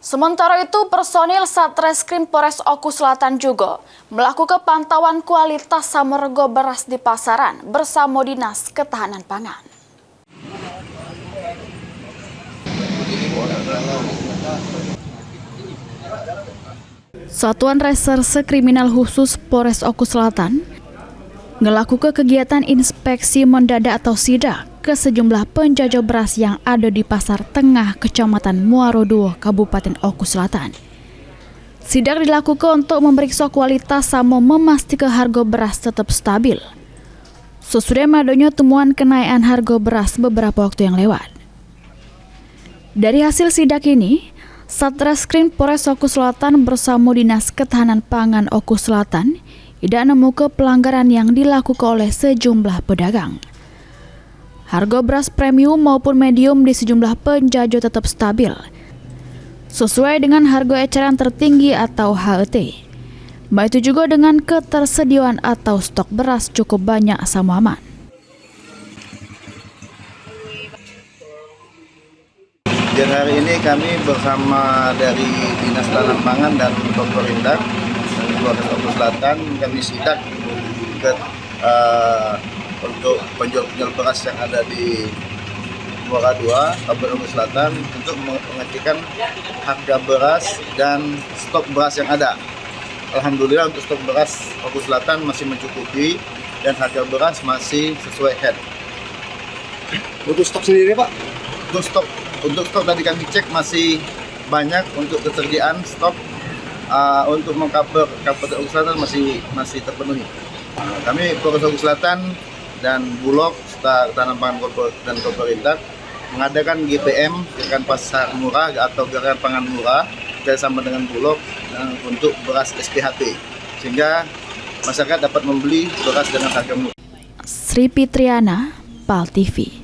Sementara itu, personil Satreskrim Polres Oku Selatan juga melakukan pantauan kualitas samergo beras di pasaran bersama Dinas Ketahanan Pangan. Satuan Reserse Kriminal Khusus Polres Oku Selatan melakukan kegiatan inspeksi mendadak atau sidak ke sejumlah penjajah beras yang ada di Pasar Tengah, Kecamatan Muaroduo, Kabupaten Oku Selatan. Sidak dilakukan untuk memeriksa kualitas sama memastikan harga beras tetap stabil. Sesudah adanya temuan kenaikan harga beras beberapa waktu yang lewat. Dari hasil sidak ini, Satreskrim Polres Oku Selatan bersama Dinas Ketahanan Pangan Oku Selatan tidak menemukan pelanggaran yang dilakukan oleh sejumlah pedagang. Harga beras premium maupun medium di sejumlah penjajah tetap stabil, sesuai dengan harga eceran tertinggi atau HET. Baik itu juga dengan ketersediaan atau stok beras cukup banyak sama aman. Dan hari ini kami bersama dari Dinas Ketahanan Pangan dan pemerintah Polres Oku Selatan, kami sidak ke untuk penjual beras yang ada di Muara 2, Kabupaten Oku Selatan untuk mengecekkan harga beras dan stok beras yang ada. Alhamdulillah untuk stok beras Oku Selatan masih mencukupi dan harga beras masih sesuai head. Untuk stok sendiri, Pak? Untuk stok tadi kami cek masih banyak untuk ketersediaan stok. Untuk mengcover Kabupaten Oku Selatan masih terpenuhi. Kami Polres Oku Selatan dan Bulog serta Ketahanan Pangan dan pemerintah mengadakan GPM, Gerakan Pasar Murah atau Gerakan Pangan Murah bersama dengan Bulog untuk beras SPHT, sehingga masyarakat dapat membeli beras dengan harga murah. Sri Fitriana, PAL TV.